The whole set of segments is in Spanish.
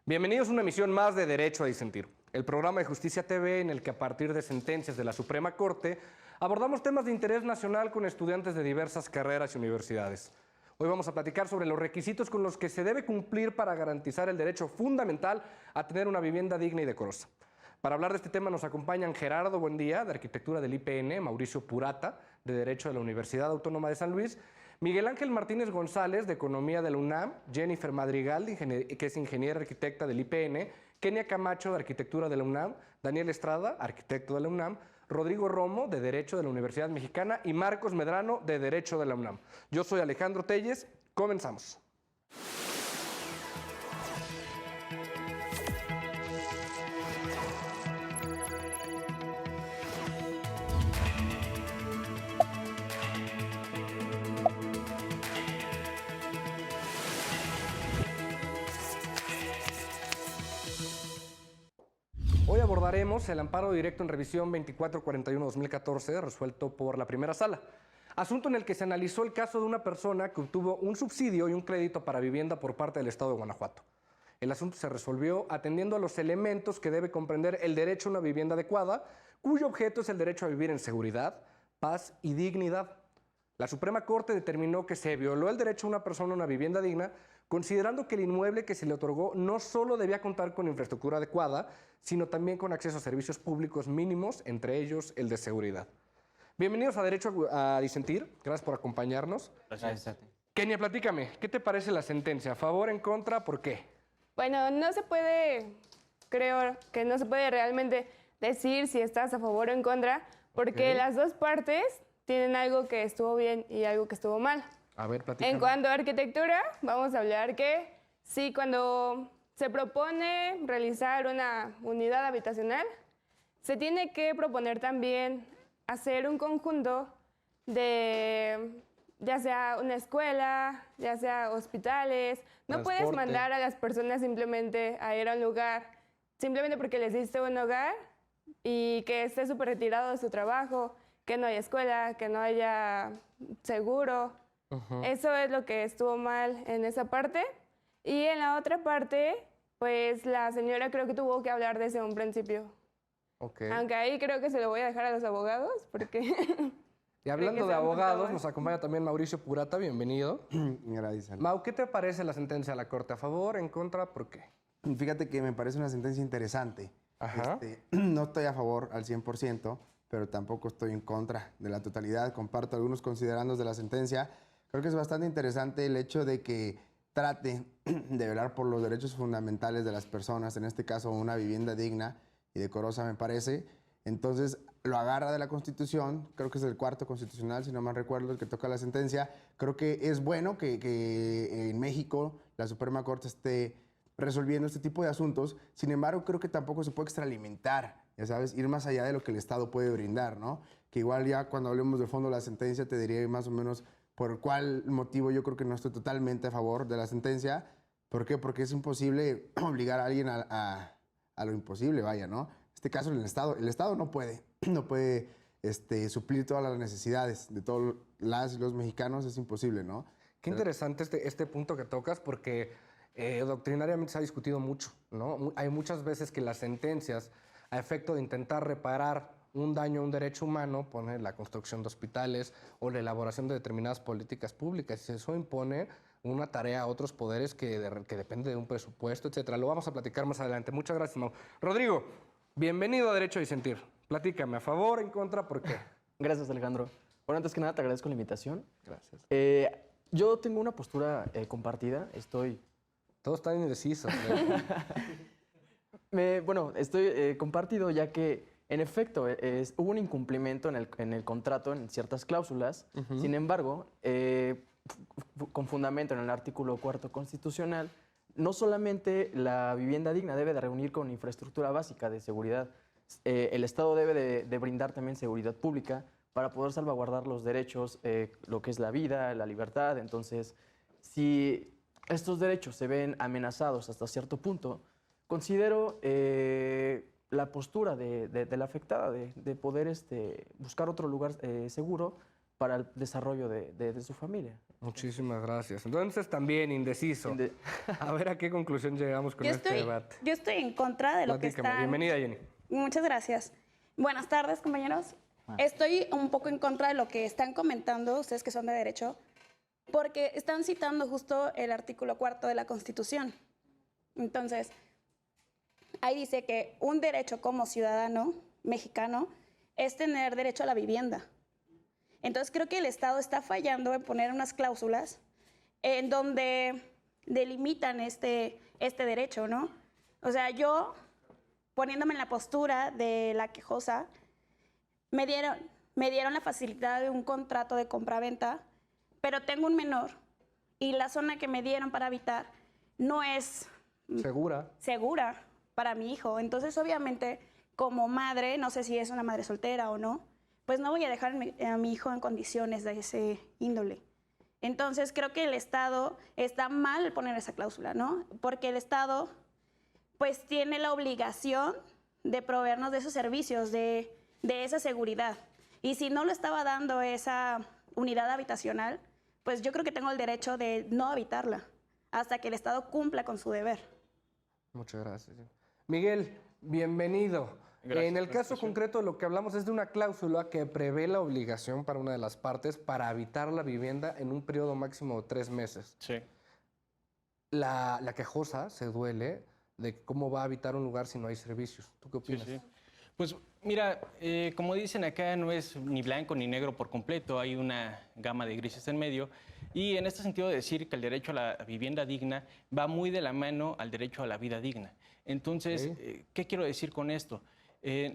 Bienvenidos a una emisión más de Derecho a Disentir, el programa de Justicia TV en el que a partir de sentencias de la Suprema Corte abordamos temas de interés nacional con estudiantes de diversas carreras y universidades. Hoy vamos a platicar sobre los requisitos con los que se debe cumplir para garantizar el derecho fundamental a tener una vivienda digna y decorosa. Para hablar de este tema nos acompañan Gerardo Buendía, de Arquitectura del IPN, Mauricio Purata, de Derecho de la Universidad Autónoma de San Luis, Miguel Ángel Martínez González, de Economía de la UNAM, Jennifer Madrigal, que es ingeniera arquitecta del IPN, Kenia Camacho, de Arquitectura de la UNAM, Daniel Estrada, arquitecto de la UNAM, Rodrigo Romo, de Derecho de la Universidad Mexicana, y Marcos Medrano, de Derecho de la UNAM. Yo soy Alejandro Telles. Comenzamos. Hoy abordaremos el amparo directo en revisión 2441-2014, resuelto por la primera sala. Asunto en el que se analizó el caso de una persona que obtuvo un subsidio y un crédito para vivienda por parte del Estado de Guanajuato. El asunto se resolvió atendiendo a los elementos que debe comprender el derecho a una vivienda adecuada, cuyo objeto es el derecho a vivir en seguridad, paz y dignidad. La Suprema Corte determinó que se violó el derecho a una persona a una vivienda digna, considerando que el inmueble que se le otorgó no solo debía contar con infraestructura adecuada, sino también con acceso a servicios públicos mínimos, entre ellos el de seguridad. Bienvenidos a Derecho a Disentir. Gracias por acompañarnos. Gracias a ti. Kenia, platícame, ¿qué te parece la sentencia? ¿A favor, en contra, por qué? Bueno, creo que no se puede realmente decir si estás a favor o en contra, porque las dos partes tienen algo que estuvo bien y algo que estuvo mal. A ver, platícame. En cuanto a arquitectura, vamos a hablar que sí, cuando se propone realizar una unidad habitacional, se tiene que proponer también hacer un conjunto de, ya sea una escuela, ya sea hospitales. No puedes mandar a las personas simplemente a ir a un lugar, simplemente porque les diste un hogar y que esté súper retirado de su trabajo, que no haya escuela, que no haya seguro. Eso es lo que estuvo mal en esa parte. Y en la otra parte, pues la señora creo que tuvo que hablar desde un principio. Aunque ahí creo que se lo voy a dejar a los abogados, porque... Y hablando de abogados, nos acompaña también Mauricio Purata. Bienvenido. Gracias. Mau, ¿qué te parece la sentencia de la Corte? ¿A favor, en contra, por qué? Fíjate que me parece una sentencia interesante. Ajá. No estoy a favor al 100%, pero tampoco estoy en contra de la totalidad. Comparto algunos considerandos de la sentencia. Creo que es bastante interesante el hecho de que trate de velar por los derechos fundamentales de las personas, en este caso una vivienda digna y decorosa, me parece. Entonces lo agarra de la Constitución, creo que es el cuarto constitucional, si no mal recuerdo, el que toca la sentencia. Creo que es bueno que en México la Suprema Corte esté resolviendo este tipo de asuntos. Sin embargo, creo que tampoco se puede extralimitar, ya sabes, ir más allá de lo que el Estado puede brindar, ¿no? Que igual ya cuando hablemos del fondo de la sentencia te diré más o menos por cuál motivo yo creo que no estoy totalmente a favor de la sentencia. ¿Por qué? Porque es imposible obligar a alguien a lo imposible, vaya, ¿no? En este caso, el Estado no puede suplir todas las necesidades de todos las y los mexicanos, es imposible, ¿no? Qué interesante este punto que tocas, porque doctrinariamente se ha discutido mucho, ¿no? Hay muchas veces que las sentencias, a efecto de intentar reparar un daño a un derecho humano, pone la construcción de hospitales o la elaboración de determinadas políticas públicas, y eso impone una tarea a otros poderes que depende de un presupuesto, etcétera. Lo vamos a platicar más adelante. Muchas gracias, Mau. Rodrigo, bienvenido a Derecho a Disentir. Platícame, ¿a favor, en contra, por qué? Gracias, Alejandro. Bueno, antes que nada, te agradezco la invitación. Gracias. Yo tengo una postura compartida. Todos están indecisos. Estoy compartido ya que, en efecto, hubo un incumplimiento en el contrato, en ciertas cláusulas. Sin embargo, con fundamento en el artículo 4 constitucional, no solamente la vivienda digna debe de reunir con infraestructura básica de seguridad, el Estado debe de brindar también seguridad pública para poder salvaguardar los derechos, lo que es la vida, la libertad. Entonces, si estos derechos se ven amenazados hasta cierto punto, considero la postura de la afectada de poder buscar otro lugar seguro para el desarrollo de su familia. Muchísimas gracias. Entonces también indeciso. A ver a qué conclusión llegamos con este debate. Yo estoy en contra de lo que Platícame. están... Bienvenida, Jenny. Muchas gracias. Buenas tardes, compañeros. Estoy un poco en contra de lo que están comentando ustedes que son de derecho, porque están citando justo el artículo 4 de la Constitución. Entonces, ahí dice que un derecho como ciudadano mexicano es tener derecho a la vivienda. Entonces, creo que el Estado está fallando en poner unas cláusulas en donde delimitan este derecho, ¿no? O sea, yo, poniéndome en la postura de la quejosa, me dieron la facilidad de un contrato de compraventa, pero tengo un menor y la zona que me dieron para habitar no es segura para mi hijo. Entonces, obviamente, como madre, no sé si es una madre soltera o no, pues no voy a dejar a mi hijo en condiciones de ese índole. Entonces, creo que el Estado está mal poner esa cláusula, ¿no? Porque el Estado, pues, tiene la obligación de proveernos de esos servicios, de esa seguridad. Y si no lo estaba dando esa unidad habitacional, pues yo creo que tengo el derecho de no habitarla hasta que el Estado cumpla con su deber. Muchas gracias. Miguel, bienvenido. Gracias En el por la caso invitación. concreto, lo que hablamos es de una cláusula que prevé la obligación para una de las partes para habitar la vivienda en un periodo máximo de 3 meses. Sí. La quejosa se duele de cómo va a habitar un lugar si no hay servicios. ¿Tú qué Sí, opinas? sí. Pues mira, como dicen acá, no es ni blanco ni negro por completo, hay una gama de grises en medio. Y en este sentido decir que el derecho a la vivienda digna va muy de la mano al derecho a la vida digna. Entonces, ¿qué quiero decir con esto?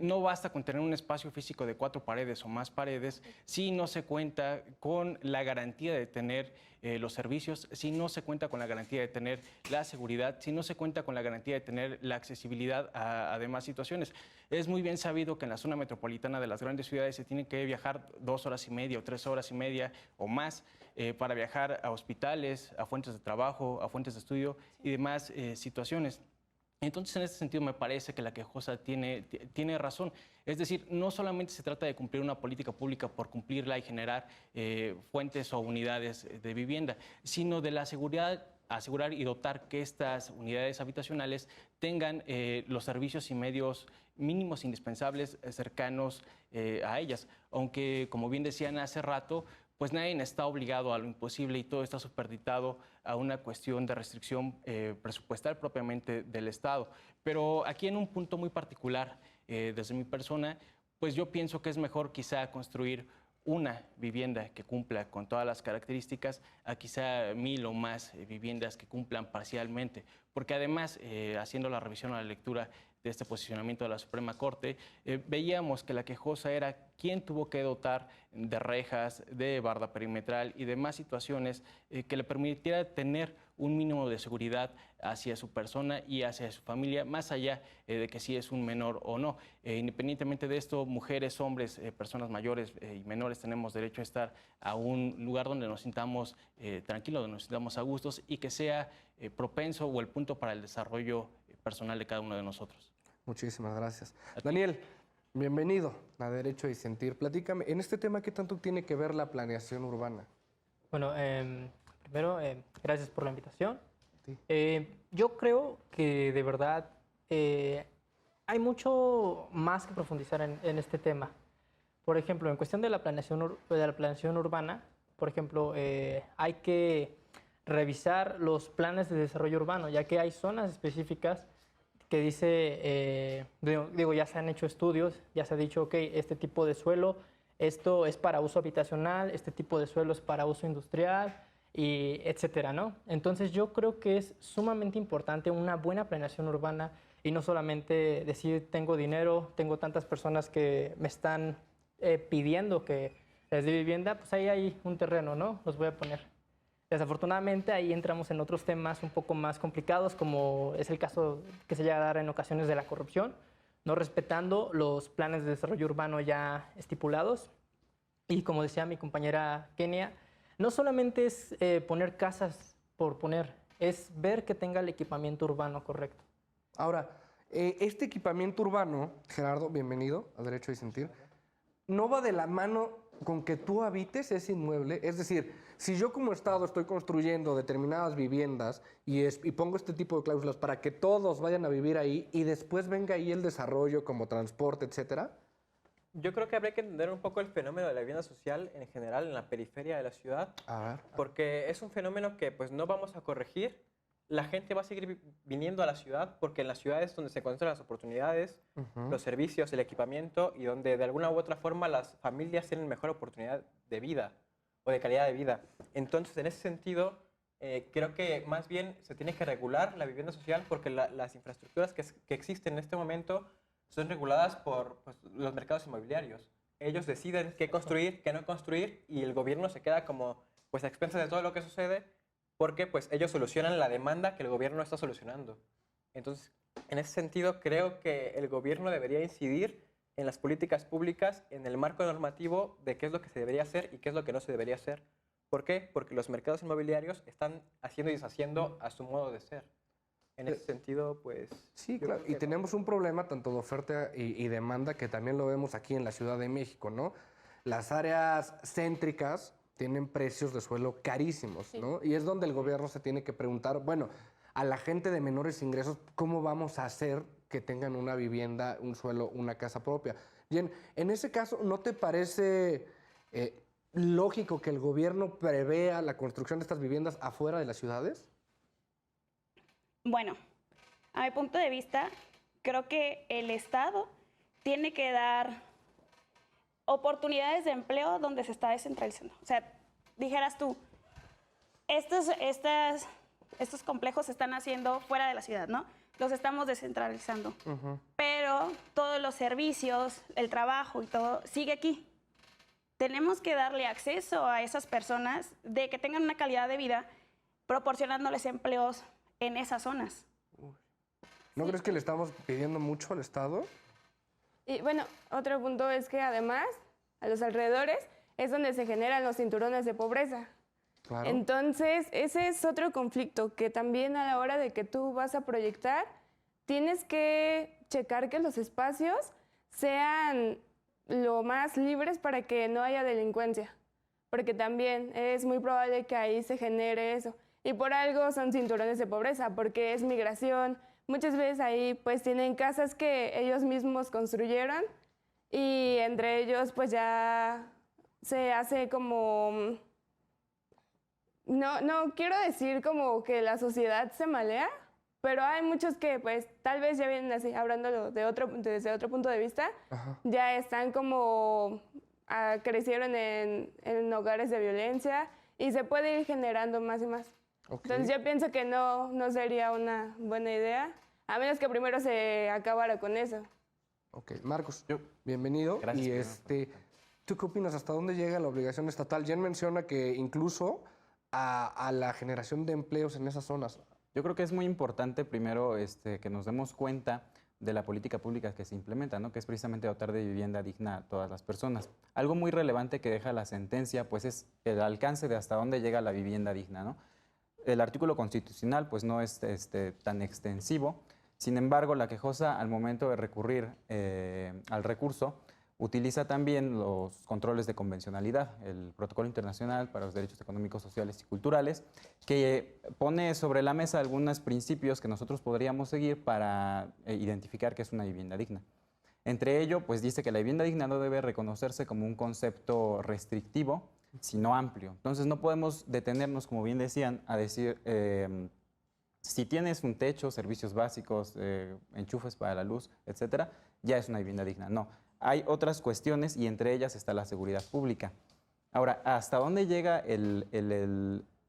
No basta con tener un espacio físico de 4 paredes o más paredes si no se cuenta con la garantía de tener los servicios, si no se cuenta con la garantía de tener la seguridad, si no se cuenta con la garantía de tener la accesibilidad a demás situaciones. Es muy bien sabido que en la zona metropolitana de las grandes ciudades se tiene que viajar 2 horas y media o 3 horas y media o más para viajar a hospitales, a fuentes de trabajo, a fuentes de estudio y demás situaciones. Entonces, en este sentido, me parece que la quejosa tiene razón. Es decir, no solamente se trata de cumplir una política pública por cumplirla y generar fuentes o unidades de vivienda, sino de la seguridad, asegurar y dotar que estas unidades habitacionales tengan los servicios y medios mínimos indispensables cercanos a ellas. Aunque, como bien decían hace rato, pues nadie está obligado a lo imposible y todo está superditado a una cuestión de restricción presupuestal propiamente del Estado. Pero aquí en un punto muy particular, desde mi persona, pues yo pienso que es mejor quizá construir una vivienda que cumpla con todas las características a quizá 1000 o más viviendas que cumplan parcialmente. Porque además, haciendo la revisión a la lectura de este posicionamiento de la Suprema Corte, veíamos que la quejosa era quien tuvo que dotar de rejas, de barda perimetral y demás situaciones que le permitiera tener un mínimo de seguridad hacia su persona y hacia su familia, más allá de que si es un menor o no. Independientemente de esto, mujeres, hombres, personas mayores y menores tenemos derecho a estar a un lugar donde nos sintamos tranquilos, donde nos sintamos a gustos y que sea propenso o el punto para el desarrollo personal de cada uno de nosotros. Muchísimas gracias. Daniel, bienvenido a Derecho y Sentir. Platícame, en este tema, ¿qué tanto tiene que ver la planeación urbana? Bueno, primero, gracias por la invitación. Sí. Yo creo que de verdad hay mucho más que profundizar en este tema. Por ejemplo, en cuestión de la planeación urbana, por ejemplo, hay que revisar los planes de desarrollo urbano, ya que hay zonas específicas que dice, ya se han hecho estudios, ya se ha dicho, ok, este tipo de suelo, esto es para uso habitacional, este tipo de suelo es para uso industrial, y etcétera, ¿no? Entonces yo creo que es sumamente importante una buena planeación urbana y no solamente decir, tengo dinero, tengo tantas personas que me están pidiendo que les dé vivienda, pues ahí hay un terreno, ¿no? Los voy a poner. Desafortunadamente ahí entramos en otros temas un poco más complicados, como es el caso que se llega a dar en ocasiones de la corrupción, no respetando los planes de desarrollo urbano ya estipulados. Y como decía mi compañera Kenia, no solamente es poner casas por poner, es ver que tenga el equipamiento urbano correcto. Ahora, este equipamiento urbano, Gerardo, bienvenido a Derecho y Sentir, no va de la mano con que tú habites ese inmueble? Es decir, si yo como Estado estoy construyendo determinadas viviendas y pongo este tipo de cláusulas para que todos vayan a vivir ahí y después venga ahí el desarrollo como transporte, etcétera. Yo creo que habría que entender un poco el fenómeno de la vivienda social en general en la periferia de la ciudad, A ver. porque es un fenómeno que pues no vamos a corregir. La gente va a seguir viniendo a la ciudad porque en la ciudad es donde se encuentran las oportunidades, los servicios, el equipamiento y donde de alguna u otra forma las familias tienen mejor oportunidad de vida o de calidad de vida. Entonces, en ese sentido, creo que más bien se tiene que regular la vivienda social porque las infraestructuras que existen en este momento son reguladas por pues, los mercados inmobiliarios. Ellos deciden qué construir, qué no construir y el gobierno se queda como pues, a expensas de todo lo que sucede porque pues, ellos solucionan la demanda que el gobierno no está solucionando. Entonces, en ese sentido, creo que el gobierno debería incidir en las políticas públicas, en el marco normativo de qué es lo que se debería hacer y qué es lo que no se debería hacer. ¿Por qué? Porque los mercados inmobiliarios están haciendo y deshaciendo a su modo de ser. En ese sentido, pues... Sí, yo claro. creo Y que tenemos un problema tanto de oferta y demanda que también lo vemos aquí en la Ciudad de México, ¿no? Las áreas céntricas tienen precios de suelo carísimos, ¿no? Y es donde el gobierno se tiene que preguntar, bueno, a la gente de menores ingresos, ¿cómo vamos a hacer que tengan una vivienda, un suelo, una casa propia? Jen, en ese caso, ¿no te parece lógico que el gobierno prevea la construcción de estas viviendas afuera de las ciudades? Bueno, a mi punto de vista, creo que el Estado tiene que dar oportunidades de empleo donde se está descentralizando. O sea, dijeras tú, estos complejos se están haciendo fuera de la ciudad, ¿no? Los estamos descentralizando. Pero todos los servicios, el trabajo y todo sigue aquí. Tenemos que darle acceso a esas personas de que tengan una calidad de vida proporcionándoles empleos en esas zonas. ¿No crees que le estamos pidiendo mucho al Estado? Y bueno, otro punto es que además, a los alrededores, es donde se generan los cinturones de pobreza. Claro. Entonces, ese es otro conflicto que también a la hora de que tú vas a proyectar, tienes que checar que los espacios sean lo más libres para que no haya delincuencia. Porque también es muy probable que ahí se genere eso. Y por algo son cinturones de pobreza, porque es migración. Muchas veces ahí pues tienen casas que ellos mismos construyeron y entre ellos pues ya se hace como... No quiero decir como que la sociedad se malea, pero hay muchos que pues tal vez ya vienen así, hablando desde otro punto de vista, ya están como crecieron en hogares de violencia y se puede ir generando más y más. Okay. Entonces yo pienso que no sería una buena idea, a menos que primero se acabara con eso. Ok, Marcos, bienvenido. Gracias. Y ¿tú qué opinas? ¿Hasta dónde llega la obligación estatal? Jen menciona que incluso a la generación de empleos en esas zonas. Yo creo que es muy importante primero que nos demos cuenta de la política pública que se implementa, ¿no? Que es precisamente dotar de vivienda digna a todas las personas. Algo muy relevante que deja la sentencia pues es el alcance de hasta dónde llega la vivienda digna, ¿no? El artículo constitucional pues no es tan extensivo, sin embargo la quejosa al momento de recurrir al recurso utiliza también los controles de convencionalidad, el Protocolo Internacional para los Derechos Económicos, Sociales y Culturales, que pone sobre la mesa algunos principios que nosotros podríamos seguir para identificar qué es una vivienda digna. Entre ello, pues dice que la vivienda digna no debe reconocerse como un concepto restrictivo, sino amplio. Entonces no podemos detenernos, como bien decían, a decir, si tienes un techo, servicios básicos, enchufes para la luz, etcétera, ya es una vivienda digna. No. Hay otras cuestiones y entre ellas está la seguridad pública. Ahora, ¿hasta dónde llega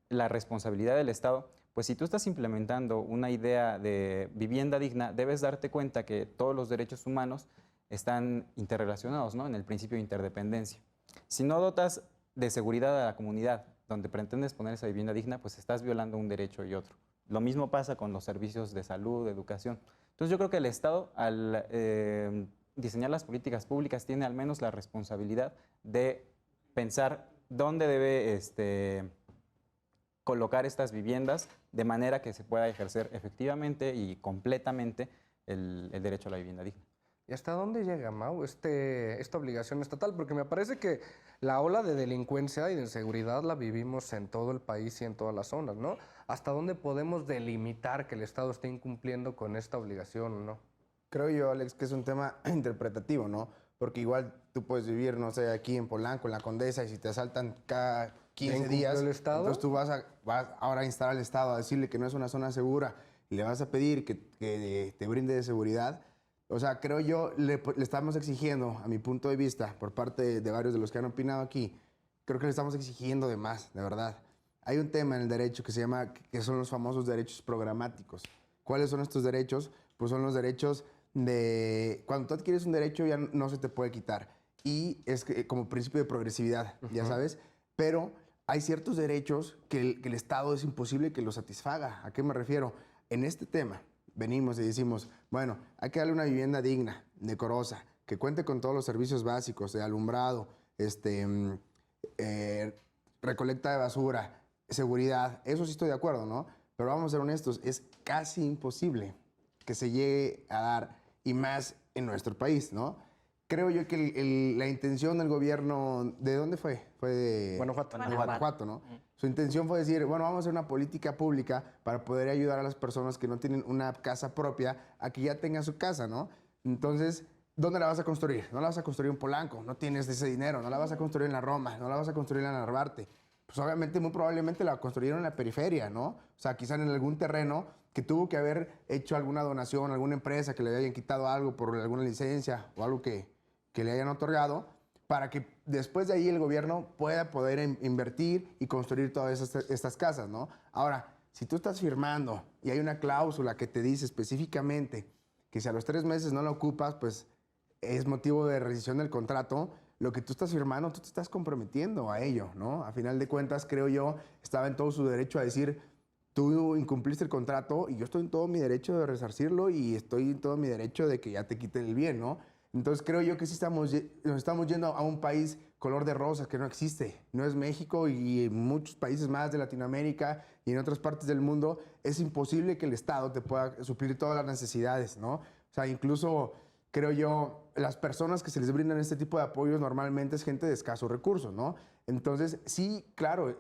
la responsabilidad del Estado? Pues si tú estás implementando una idea de vivienda digna, debes darte cuenta que todos los derechos humanos están interrelacionados, ¿no? En el principio de interdependencia. Si no dotas de seguridad a la comunidad donde pretendes poner esa vivienda digna, pues estás violando un derecho y otro. Lo mismo pasa con los servicios de salud, de educación. Entonces yo creo que el Estado, al diseñar las políticas públicas, tiene al menos la responsabilidad de pensar dónde debe colocar estas viviendas de manera que se pueda ejercer efectivamente y completamente el derecho a la vivienda digna. ¿Y hasta dónde llega, Mau, esta obligación estatal? Porque me parece que la ola de delincuencia y de inseguridad la vivimos en todo el país y en todas las zonas, ¿no? ¿Hasta dónde podemos delimitar que el Estado esté incumpliendo con esta obligación o no? Creo yo, Alex, que es un tema interpretativo, ¿no? Porque igual tú puedes vivir, no sé, aquí en Polanco, en la Condesa, y si te asaltan cada 15 días, el Estado? entonces tú vas ahora a instar al Estado a decirle que no es una zona segura y le vas a pedir que te brinde de seguridad. O sea, creo yo, le estamos exigiendo, a mi punto de vista, por parte de varios de los que han opinado aquí, creo que le estamos exigiendo de más, de verdad. Hay un tema en el derecho que se llama, que son los famosos derechos programáticos. ¿Cuáles son estos derechos? Pues son los derechos de... Cuando tú adquieres un derecho ya no se te puede quitar. Y es como principio de progresividad, ya sabes. Pero hay ciertos derechos que el Estado es imposible que los satisfaga. ¿A qué me refiero? En este tema venimos y decimos, bueno, hay que darle una vivienda digna, decorosa, que cuente con todos los servicios básicos de alumbrado, recolecta de basura, seguridad. Eso sí estoy de acuerdo, ¿no? Pero vamos a ser honestos, es casi imposible que se llegue a dar, y más en nuestro país, ¿no? Creo yo que la intención del gobierno, ¿de dónde fue? Fue de Guanajuato, ¿no? Su intención fue decir, bueno, vamos a hacer una política pública para poder ayudar a las personas que no tienen una casa propia a que ya tengan su casa, ¿no? Entonces, ¿dónde la vas a construir? No la vas a construir en Polanco, no tienes ese dinero, no la vas a construir en la Roma, no la vas a construir en la Narvarte. Pues obviamente, muy probablemente la construyeron en la periferia, ¿no? O sea, quizá en algún terreno que tuvo que haber hecho alguna donación, alguna empresa que le hayan quitado algo por alguna licencia o algo que le hayan otorgado, para que después de ahí el gobierno pueda poder invertir y construir todas estas casas, ¿no? Ahora, si tú estás firmando y hay una cláusula que te dice específicamente que si a los 3 meses no la ocupas, pues es motivo de rescisión del contrato, lo que tú estás firmando, tú te estás comprometiendo a ello, ¿no? A final de cuentas, creo yo, estaba en todo su derecho a decir, tú incumpliste el contrato y yo estoy en todo mi derecho de resarcirlo y estoy en todo mi derecho de que ya te quiten el bien, ¿no? Entonces creo yo que sí nos estamos yendo a un país color de rosas que no existe. No es México, y en muchos países más de Latinoamérica y en otras partes del mundo es imposible que el Estado te pueda suplir todas las necesidades, ¿no? O sea, incluso creo yo, las personas que se les brindan este tipo de apoyos normalmente es gente de escasos recursos, ¿no? Entonces, sí, claro,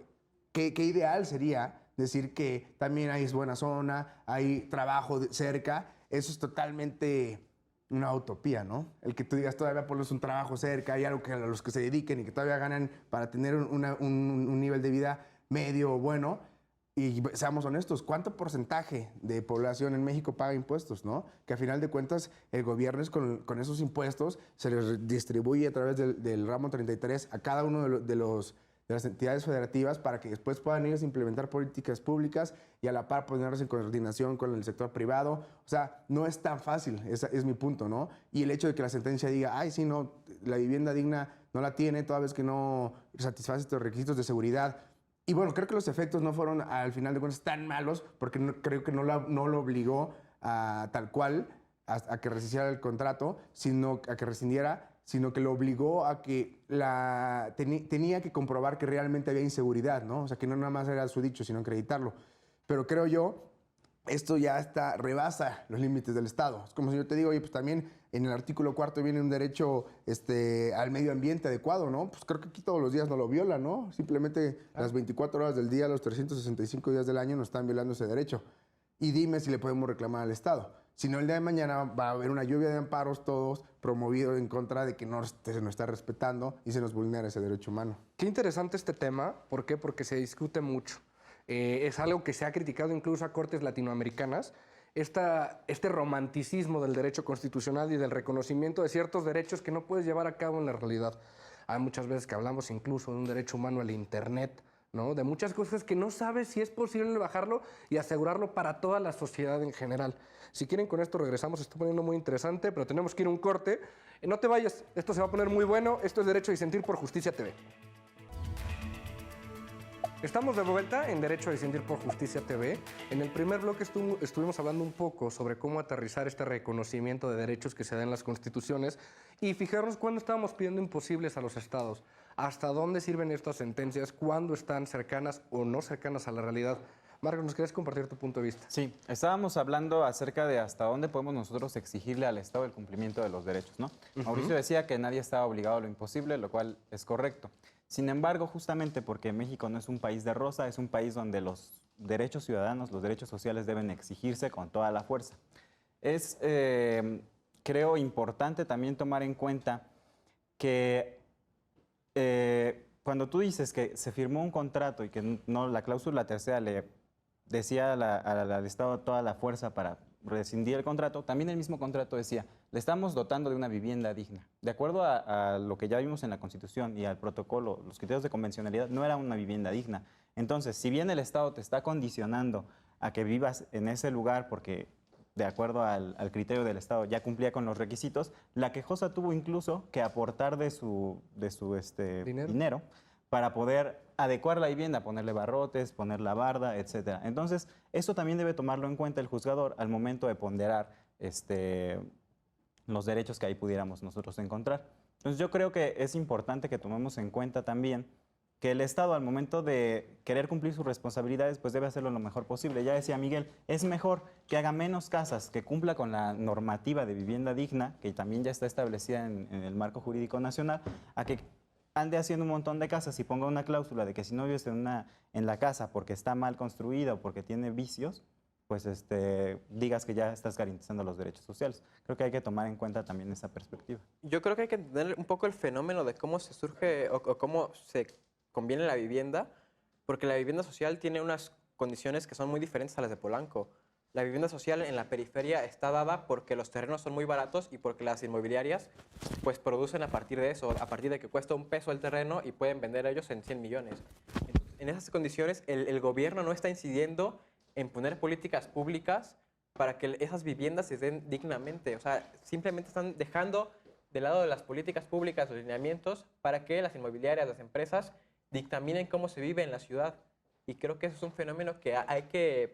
qué ideal sería decir que también hay buena zona, hay trabajo cerca. Eso es totalmente una utopía, ¿no? El que tú digas todavía pones un trabajo cerca, hay algo que a los que se dediquen y que todavía ganan para tener un nivel de vida medio bueno. Y seamos honestos, ¿cuánto porcentaje de población en México paga impuestos, no? Que a final de cuentas el gobierno con esos impuestos se les distribuye a través del ramo 33 a cada uno de las entidades federativas para que después puedan ellos implementar políticas públicas y a la par ponerse en coordinación con el sector privado. O sea, no es tan fácil, ese es mi punto, ¿no? Y el hecho de que la sentencia diga, ay, sí, no, la vivienda digna no la tiene, toda vez que no satisface estos requisitos de seguridad. Y bueno, creo que los efectos no fueron, al final de cuentas, tan malos, porque creo que no lo obligó a tal cual a que rescindiera el contrato, sino a que rescindiera, sino que lo obligó a que tenía que comprobar que realmente había inseguridad, ¿no? O sea, que no nada más era su dicho, sino acreditarlo. Pero creo yo, esto ya rebasa los límites del Estado. Es como si yo te digo, oye, pues también en el artículo 4 viene un derecho al medio ambiente adecuado, ¿no? Pues creo que aquí todos los días no lo violan, ¿no? Simplemente las 24 horas del día, los 365 días del año nos están violando ese derecho. Y dime si le podemos reclamar al Estado. Si no, el día de mañana va a haber una lluvia de amparos todos promovidos en contra de que se nos está respetando y se nos vulnera ese derecho humano. Qué interesante este tema. ¿Por qué? Porque se discute mucho. Es algo que se ha criticado incluso a cortes latinoamericanas. Este romanticismo del derecho constitucional y del reconocimiento de ciertos derechos que no puedes llevar a cabo en la realidad. Hay muchas veces que hablamos incluso de un derecho humano al Internet, ¿no? De muchas cosas que no sabes si es posible bajarlo y asegurarlo para toda la sociedad en general. Si quieren, con esto regresamos. Se está poniendo muy interesante, pero tenemos que ir a un corte. No te vayas, esto se va a poner muy bueno. Esto es Derecho a Disentir por Justicia TV. Estamos de vuelta en Derecho a Disentir por Justicia TV. En el primer bloque estuvimos hablando un poco sobre cómo aterrizar este reconocimiento de derechos que se da en las constituciones y fijarnos cuándo estábamos pidiendo imposibles a los estados, hasta dónde sirven estas sentencias, cuándo están cercanas o no cercanas a la realidad. Marcos, ¿nos quieres compartir tu punto de vista? Sí, estábamos hablando acerca de hasta dónde podemos nosotros exigirle al Estado el cumplimiento de los derechos, ¿no? Mauricio decía que nadie estaba obligado a lo imposible, lo cual es correcto. Sin embargo, justamente porque México no es un país de rosa, es un país donde los derechos ciudadanos, los derechos sociales deben exigirse con toda la fuerza. Es, creo, importante también tomar en cuenta que cuando tú dices que se firmó un contrato y que no, la cláusula tercera le decía al Estado toda la fuerza para rescindir el contrato, también el mismo contrato decía, le estamos dotando de una vivienda digna. De acuerdo a lo que ya vimos en la Constitución y al protocolo, los criterios de convencionalidad, no era una vivienda digna. Entonces, si bien el Estado te está condicionando a que vivas en ese lugar porque de acuerdo al criterio del Estado ya cumplía con los requisitos, la quejosa tuvo incluso que aportar de su dinero para poder adecuar la vivienda, ponerle barrotes, poner la barda, etc. Entonces, eso también debe tomarlo en cuenta el juzgador al momento de ponderar los derechos que ahí pudiéramos nosotros encontrar. Entonces, yo creo que es importante que tomemos en cuenta también que el Estado al momento de querer cumplir sus responsabilidades, pues debe hacerlo lo mejor posible. Ya decía Miguel, es mejor que haga menos casas, que cumpla con la normativa de vivienda digna, que también ya está establecida en el marco jurídico nacional, a que ande haciendo un montón de casas y ponga una cláusula de que si no vives en la casa porque está mal construida o porque tiene vicios, pues digas que ya estás garantizando los derechos sociales. Creo que hay que tomar en cuenta también esa perspectiva. Yo creo que hay que entender un poco el fenómeno de cómo se surge o cómo se conviene la vivienda, porque la vivienda social tiene unas condiciones que son muy diferentes a las de Polanco. La vivienda social en la periferia está dada porque los terrenos son muy baratos y porque las inmobiliarias pues producen a partir de eso, a partir de que cuesta $1 el terreno y pueden vender ellos en 100 millones. Entonces, en esas condiciones el gobierno no está incidiendo en poner políticas públicas para que esas viviendas se den dignamente. O sea, simplemente están dejando de lado de las políticas públicas, los lineamientos, para que las inmobiliarias, las empresas dictaminen cómo se vive en la ciudad. Y creo que eso es un fenómeno que hay que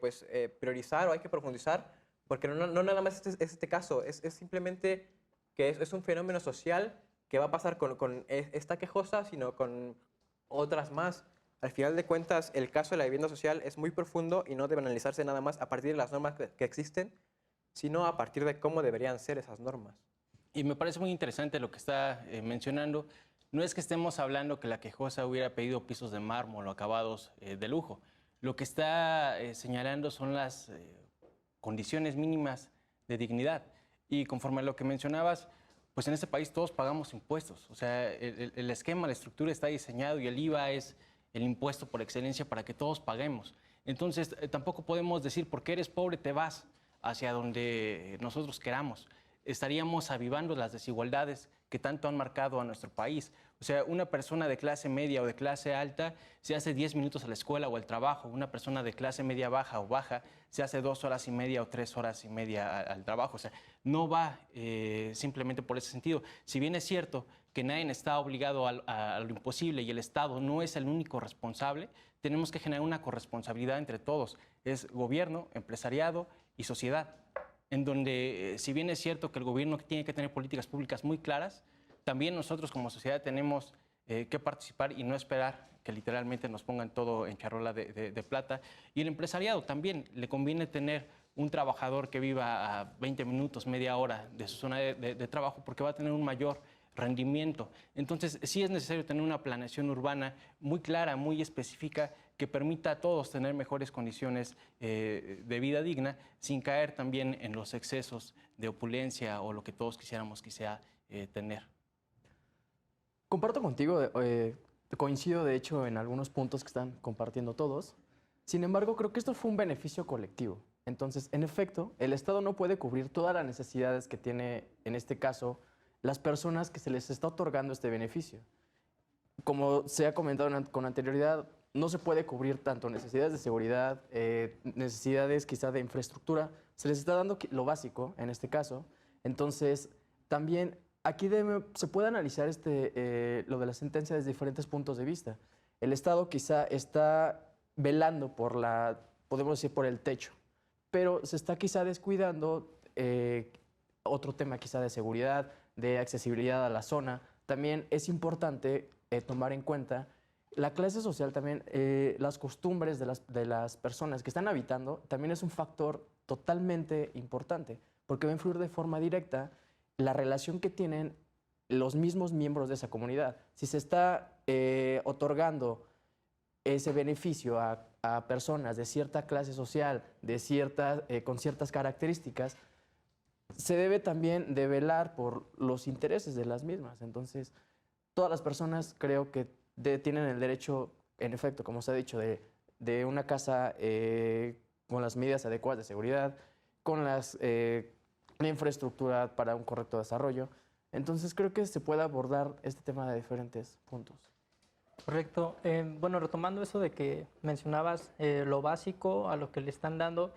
priorizar o hay que profundizar, porque no nada más es este caso, es simplemente que es un fenómeno social que va a pasar con esta quejosa, sino con otras más. Al final de cuentas, el caso de la vivienda social es muy profundo y no debe analizarse nada más a partir de las normas que existen, sino a partir de cómo deberían ser esas normas. Y me parece muy interesante lo que está mencionando. No es que estemos hablando que la quejosa hubiera pedido pisos de mármol o acabados de lujo. Lo que está señalando son las condiciones mínimas de dignidad. Y conforme a lo que mencionabas, pues en este país todos pagamos impuestos. O sea, el esquema, la estructura está diseñado y el IVA es el impuesto por excelencia para que todos paguemos. Entonces, tampoco podemos decir, porque eres pobre te vas hacia donde nosotros queramos. Estaríamos avivando las desigualdades que tanto han marcado a nuestro país. O sea, una persona de clase media o de clase alta se hace 10 minutos a la escuela o al trabajo. Una persona de clase media baja o baja se hace 2 horas y media o 3 horas y media al trabajo. O sea, no va simplemente por ese sentido. Si bien es cierto que nadie está obligado a lo imposible y el Estado no es el único responsable, tenemos que generar una corresponsabilidad entre todos. Es gobierno, empresariado y sociedad, en donde, si bien es cierto que el gobierno tiene que tener políticas públicas muy claras, también nosotros como sociedad tenemos que participar y no esperar que literalmente nos pongan todo en charola de plata. Y el empresariado también le conviene tener un trabajador que viva a 20 minutos, media hora de su zona de trabajo, porque va a tener un mayor rendimiento. Entonces, sí es necesario tener una planeación urbana muy clara, muy específica, que permita a todos tener mejores condiciones de vida digna, sin caer también en los excesos de opulencia o lo que todos quisiéramos quizá tener. Comparto contigo, coincido de hecho en algunos puntos que están compartiendo todos. Sin embargo, creo que esto fue un beneficio colectivo. Entonces, en efecto, el Estado no puede cubrir todas las necesidades que tiene, en este caso, las personas que se les está otorgando este beneficio. Como se ha comentado con anterioridad, no se puede cubrir tanto necesidades de seguridad, necesidades quizá de infraestructura. Se les está dando lo básico, en este caso. Entonces, también aquí se puede analizar lo de la sentencia desde diferentes puntos de vista. El Estado quizá está velando podemos decir, por el techo, pero se está quizá descuidando otro tema quizá de seguridad, de accesibilidad a la zona. También es importante tomar en cuenta la clase social también, las costumbres de las personas que están habitando, también es un factor totalmente importante, porque va a influir de forma directa la relación que tienen los mismos miembros de esa comunidad. Si se está otorgando ese beneficio a personas de cierta clase social, con ciertas características, se debe también de velar por los intereses de las mismas. Entonces, todas las personas creo que tienen el derecho, en efecto, como se ha dicho, de una casa con las medidas adecuadas de seguridad, con la infraestructura para un correcto desarrollo. Entonces, creo que se puede abordar este tema de diferentes puntos. Correcto. Bueno, retomando eso de que mencionabas lo básico a lo que le están dando,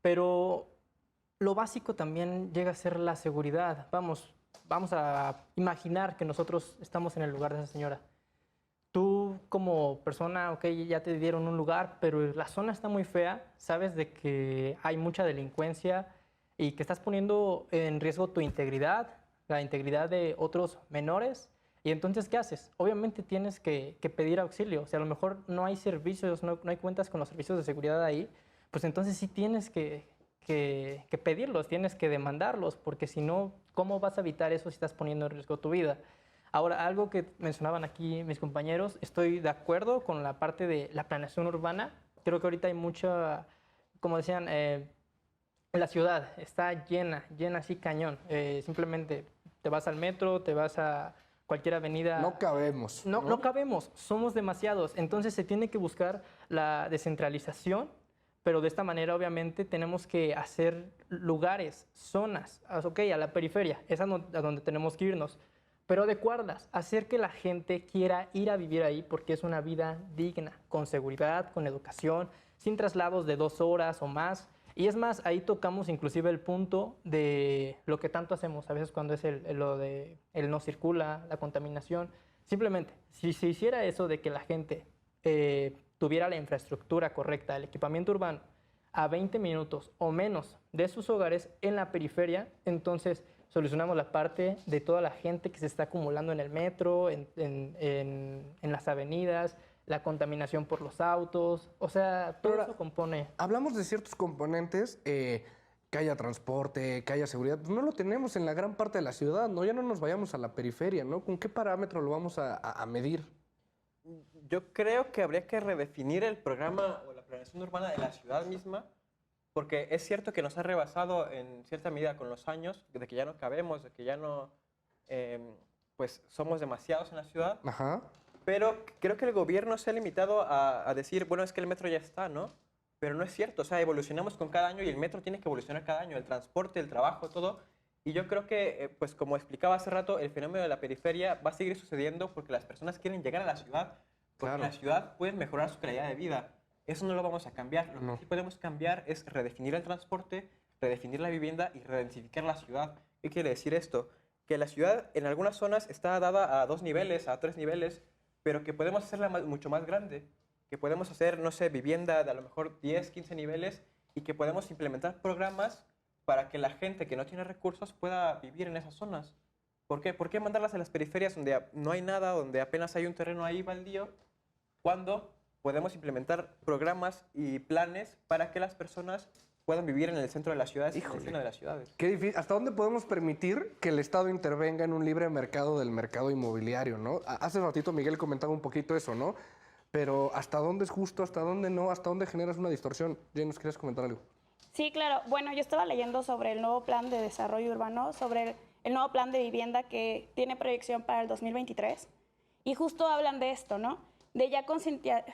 pero lo básico también llega a ser la seguridad. Vamos a imaginar que nosotros estamos en el lugar de esa señora. Tú como persona, ok, ya te dieron un lugar, pero la zona está muy fea, sabes de que hay mucha delincuencia y que estás poniendo en riesgo tu integridad, la integridad de otros menores. Y entonces, ¿qué haces? Obviamente tienes que pedir auxilio. O sea, a lo mejor no hay servicios, no hay cuentas con los servicios de seguridad ahí, pues entonces sí tienes que pedirlos, tienes que demandarlos, porque si no, ¿cómo vas a evitar eso si estás poniendo en riesgo tu vida? Ahora, algo que mencionaban aquí mis compañeros, estoy de acuerdo con la parte de la planeación urbana. Creo que ahorita hay mucha, como decían, la ciudad está llena así cañón. Simplemente te vas al metro, te vas a cualquier avenida. No cabemos. No cabemos, somos demasiados. Entonces se tiene que buscar la descentralización, pero de esta manera obviamente tenemos que hacer lugares, zonas, ok, a la periferia, es a donde tenemos que irnos, pero adecuarlas, hacer que la gente quiera ir a vivir ahí porque es una vida digna, con seguridad, con educación, sin traslados de 2 horas o más. Y es más, ahí tocamos inclusive el punto de lo que tanto hacemos a veces cuando es lo de el no circula, la contaminación. Simplemente, si se hiciera eso de que la gente tuviera la infraestructura correcta, el equipamiento urbano, a 20 minutos o menos de sus hogares en la periferia, entonces solucionamos la parte de toda la gente que se está acumulando en el metro, en las avenidas, la contaminación por los autos, o sea, todo eso compone. Hablamos de ciertos componentes, que haya transporte, que haya seguridad, pues no lo tenemos en la gran parte de la ciudad, ¿no? Ya no nos vayamos a la periferia, ¿no? ¿Con qué parámetro lo vamos a medir? Yo creo que habría que redefinir el programa o la planeación urbana de la ciudad misma, porque es cierto que nos ha rebasado en cierta medida con los años, de que ya no cabemos, de que ya no, pues somos demasiados en la ciudad. Ajá. Pero creo que el gobierno se ha limitado a decir, bueno, es que el metro ya está, ¿no? Pero no es cierto, o sea, evolucionamos con cada año y el metro tiene que evolucionar cada año, el transporte, el trabajo, todo. Y yo creo que, pues como explicaba hace rato, el fenómeno de la periferia va a seguir sucediendo porque las personas quieren llegar a la ciudad, porque en la ciudad pueden mejorar su calidad de vida. Eso no lo vamos a cambiar. Lo que sí podemos cambiar es redefinir el transporte, redefinir la vivienda y redensificar la ciudad. ¿Qué quiere decir esto? Que la ciudad en algunas zonas está dada a 2 niveles, a 3 niveles, pero que podemos hacerla mucho más grande, que podemos hacer, no sé, vivienda de a lo mejor 10, 15 niveles y que podemos implementar programas para que la gente que no tiene recursos pueda vivir en esas zonas. ¿Por qué? ¿Por qué mandarlas a las periferias donde no hay nada, donde apenas hay un terreno ahí baldío, cuando podemos implementar programas y planes para que las personas puedan vivir en el centro de las ciudades y en el centro de las ciudades? Qué difícil. ¿Hasta dónde podemos permitir que el Estado intervenga en un libre mercado del mercado inmobiliario, no? Hace ratito Miguel comentaba un poquito eso, ¿no? Pero ¿hasta dónde es justo? ¿Hasta dónde no? ¿Hasta dónde generas una distorsión? Jane, ¿nos quieres comentar algo? Sí, claro. Bueno, yo estaba leyendo sobre el nuevo plan de desarrollo urbano, sobre el nuevo plan de vivienda que tiene proyección para el 2023. Y justo hablan de esto, ¿no? De ya concientizar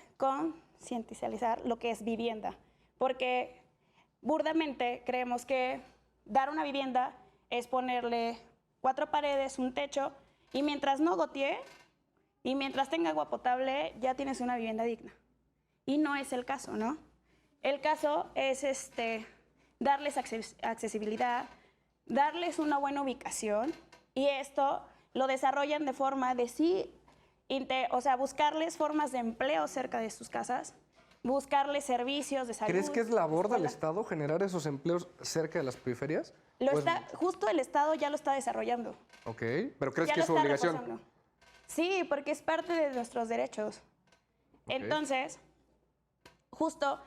lo que es vivienda. Porque burdamente creemos que dar una vivienda es ponerle 4 paredes, un techo, y mientras no gotee y mientras tenga agua potable, ya tienes una vivienda digna. Y no es el caso, ¿no? El caso es darles accesibilidad, darles una buena ubicación, y esto lo desarrollan de forma de sí, o sea, buscarles formas de empleo cerca de sus casas, buscarles servicios de salud. ¿Crees que es labor del Estado generar esos empleos cerca de las periferias? Justo el Estado ya lo está desarrollando. Ok, pero ¿crees Ya que lo es su está obligación? reforzando. Sí, porque es parte de nuestros derechos. Entonces, justo,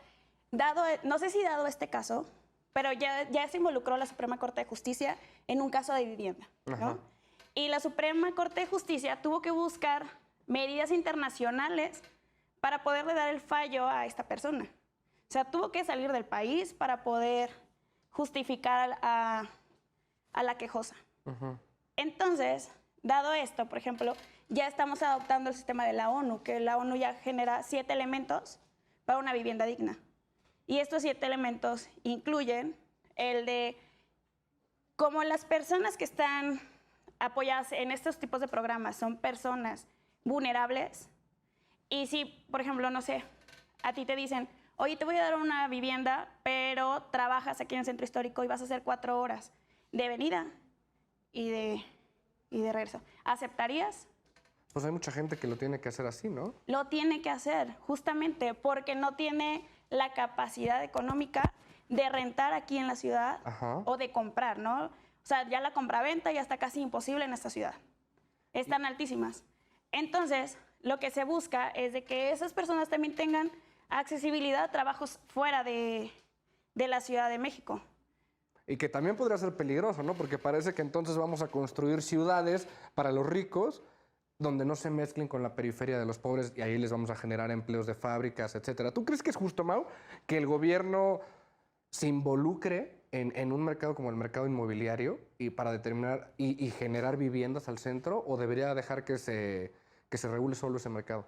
no sé si dado este caso, pero ya se involucró la Suprema Corte de Justicia en un caso de vivienda, ¿no? Y la Suprema Corte de Justicia tuvo que buscar medidas internacionales para poderle dar el fallo a esta persona. O sea, tuvo que salir del país para poder justificar a la quejosa. Entonces, dado esto, por ejemplo, ya estamos adoptando el sistema de la ONU, que la ONU ya genera 7 elementos para una vivienda digna. Y estos 7 elementos incluyen el de como las personas que están apoyadas en estos tipos de programas son personas vulnerables, y si, por ejemplo, no sé, a ti te dicen, oye, te voy a dar una vivienda, pero trabajas aquí en el centro histórico y vas a hacer 4 horas de venida y de regreso. ¿Aceptarías? Pues hay mucha gente que lo tiene que hacer así, ¿no? Lo tiene que hacer, justamente porque no tiene la capacidad económica de rentar aquí en la ciudad o de comprar, ¿no? O sea, ya la compraventa ya está casi imposible en esta ciudad. Están altísimas. Entonces, lo que se busca es de que esas personas también tengan accesibilidad a trabajos fuera de la Ciudad de México. Y que también podría ser peligroso, ¿no? Porque parece que entonces vamos a construir ciudades para los ricos donde no se mezclen con la periferia de los pobres y ahí les vamos a generar empleos de fábricas, etcétera. ¿Tú crees que es justo, Mau, que el gobierno se involucre en un mercado como el mercado inmobiliario y para determinar y generar viviendas al centro, o debería dejar que se regule solo ese mercado?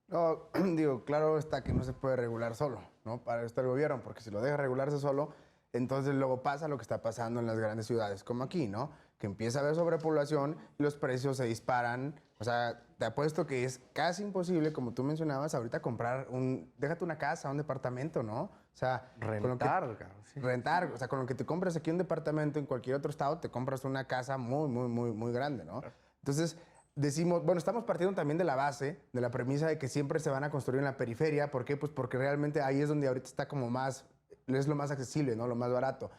No, digo, claro está que no se puede regular solo, ¿no? Para eso está el gobierno, porque si lo deja regularse solo, entonces luego pasa lo que está pasando en las grandes ciudades, como aquí, ¿no? Que empieza a haber sobrepoblación y los precios se disparan. O sea, te apuesto que es casi imposible, como tú mencionabas, ahorita comprar déjate una casa, un departamento, ¿no? O sea, rentar, rentar, o sea, con lo que te compras aquí un departamento en cualquier otro estado, te compras una casa muy, muy, muy, muy grande, ¿no? Entonces, decimos, bueno, estamos partiendo también de la base, de la premisa de que siempre se van a construir en la periferia. ¿Por qué? Pues porque realmente ahí es donde ahorita está como más, es lo más accesible, ¿no? Lo más barato.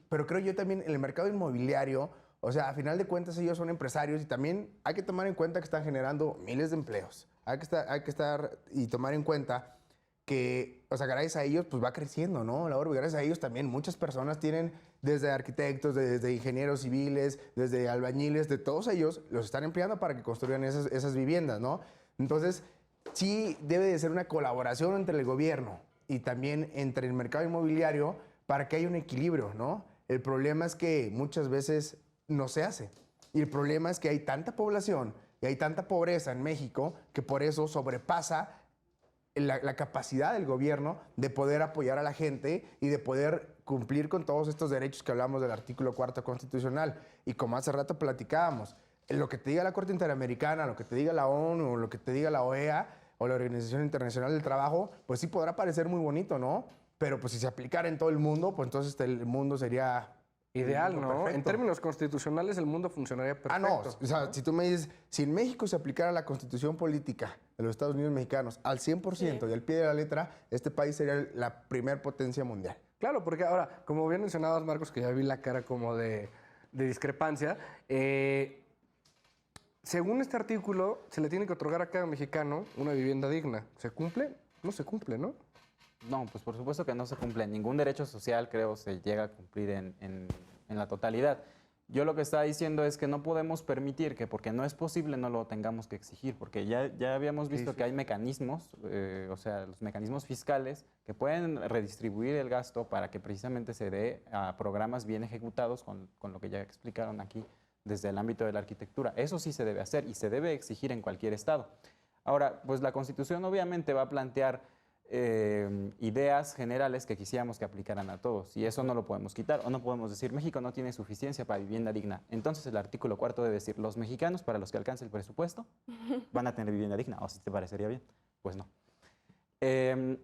Pero creo yo también en el mercado inmobiliario, o sea, a final de cuentas ellos son empresarios y también hay que tomar en cuenta que están generando miles de empleos. Hay que estar y tomar en cuenta que, o sea, gracias a ellos, pues va creciendo, ¿no? La urbe, gracias a ellos también muchas personas tienen, desde arquitectos, desde ingenieros civiles, desde albañiles, de todos ellos, los están empleando para que construyan esas viviendas, ¿no? Entonces, sí debe de ser una colaboración entre el gobierno y también entre el mercado inmobiliario para que haya un equilibrio, ¿no? El problema es que muchas veces no se hace. Y el problema es que hay tanta población y hay tanta pobreza en México que por eso sobrepasa la capacidad del gobierno de poder apoyar a la gente y de poder cumplir con todos estos derechos que hablamos del artículo 4 constitucional. Y como hace rato platicábamos, lo que te diga la Corte Interamericana, lo que te diga la ONU, o lo que te diga la OEA o la Organización Internacional del Trabajo, pues sí podrá parecer muy bonito, ¿no? Pero pues si se aplicara en todo el mundo, pues entonces el mundo sería ideal, ¿no? perfecto. En términos constitucionales el mundo funcionaría perfecto. No, o sea, si tú me dices, si en México se aplicara la constitución política de los Estados Unidos mexicanos al 100% y al pie de la letra, este país sería la primer potencia mundial. Claro, porque ahora, como bien mencionabas, Marcos, que ya vi la cara como de discrepancia, según este artículo, se le tiene que otorgar a cada mexicano una vivienda digna. ¿Se cumple? No se cumple, ¿no? No, pues por supuesto que no se cumple. Ningún derecho social, creo, se llega a cumplir en la totalidad. Yo lo que estaba diciendo es que no podemos permitir que, porque no es posible, no lo tengamos que exigir, porque ya habíamos visto que hay mecanismos, o sea, los mecanismos fiscales que pueden redistribuir el gasto para que precisamente se dé a programas bien ejecutados con lo que ya explicaron aquí desde el ámbito de la arquitectura. Eso sí se debe hacer y se debe exigir en cualquier estado. Ahora, pues la Constitución obviamente va a plantear ideas generales que quisiéramos que aplicaran a todos, y eso no lo podemos quitar, o no podemos decir México no tiene suficiencia para vivienda digna. Entonces el artículo 4 debe decir los mexicanos, para los que alcance el presupuesto, van a tener vivienda digna. ¿O si te parecería bien? Pues no.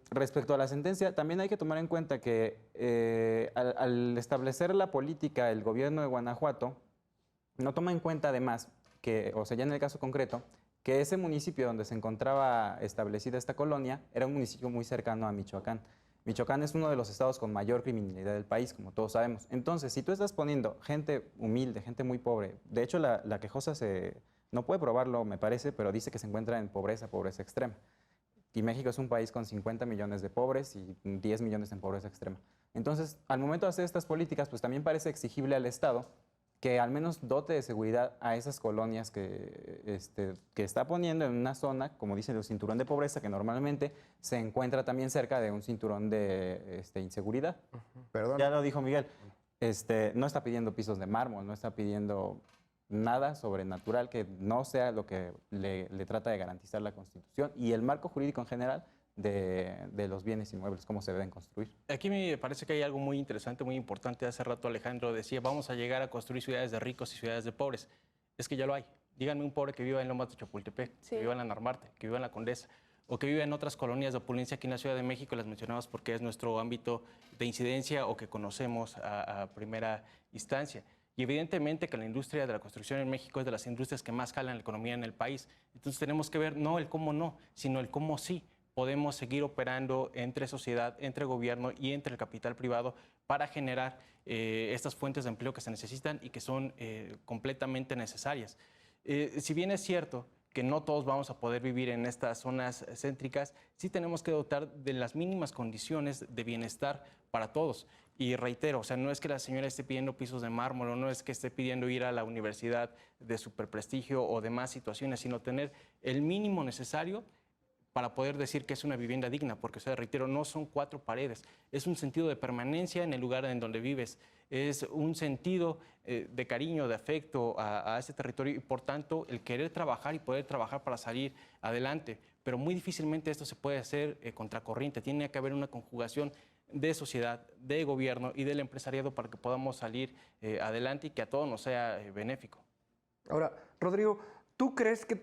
Respecto a la sentencia, también hay que tomar en cuenta que al establecer la política, el gobierno de Guanajuato no toma en cuenta además que, o sea, ya en el caso concreto, que ese municipio donde se encontraba establecida esta colonia era un municipio muy cercano a Michoacán. Michoacán es uno de los estados con mayor criminalidad del país, como todos sabemos. Entonces, si tú estás poniendo gente humilde, gente muy pobre, de hecho la quejosa no puede probarlo, me parece, pero dice que se encuentra en pobreza extrema. Y México es un país con 50 millones de pobres y 10 millones en pobreza extrema. Entonces, al momento de hacer estas políticas, pues también parece exigible al Estado que al menos dote de seguridad a esas colonias que está poniendo en una zona, como dicen, el cinturón de pobreza, que normalmente se encuentra también cerca de un cinturón de inseguridad. Perdón. Ya lo dijo Miguel, no está pidiendo pisos de mármol, no está pidiendo nada sobrenatural que no sea lo que le trata de garantizar la Constitución y el marco jurídico en general de los bienes inmuebles, cómo se deben construir. Aquí me parece que hay algo muy interesante, muy importante. Hace rato Alejandro decía, vamos a llegar a construir ciudades de ricos y ciudades de pobres. Es que ya lo hay. Díganme un pobre que viva en Lomas de Chapultepec, Sí. que viva en la Narvarte, que viva en la Condesa, o que viva en otras colonias de opulencia aquí en la Ciudad de México. Las mencionamos porque es nuestro ámbito de incidencia o que conocemos a primera instancia. Y evidentemente que la industria de la construcción en México es de las industrias que más jalan la economía en el país. Entonces tenemos que ver no el cómo no, sino el cómo sí podemos seguir operando entre sociedad, entre gobierno y entre el capital privado para generar estas fuentes de empleo que se necesitan y que son completamente necesarias. Si bien es cierto que no todos vamos a poder vivir en estas zonas céntricas, sí tenemos que dotar de las mínimas condiciones de bienestar para todos. Y reitero, o sea, no es que la señora esté pidiendo pisos de mármol o no es que esté pidiendo ir a la universidad de superprestigio o demás situaciones, sino tener el mínimo necesario para poder decir que es una vivienda digna, porque, o sea, reitero, no son 4 paredes, es un sentido de permanencia en el lugar en donde vives, es un sentido de cariño, de afecto a ese territorio y, por tanto, el querer trabajar y poder trabajar para salir adelante. Pero muy difícilmente esto se puede hacer contracorriente, tiene que haber una conjugación de sociedad, de gobierno y del empresariado para que podamos salir adelante y que a todos nos sea benéfico. Ahora, Rodrigo, ¿tú crees que,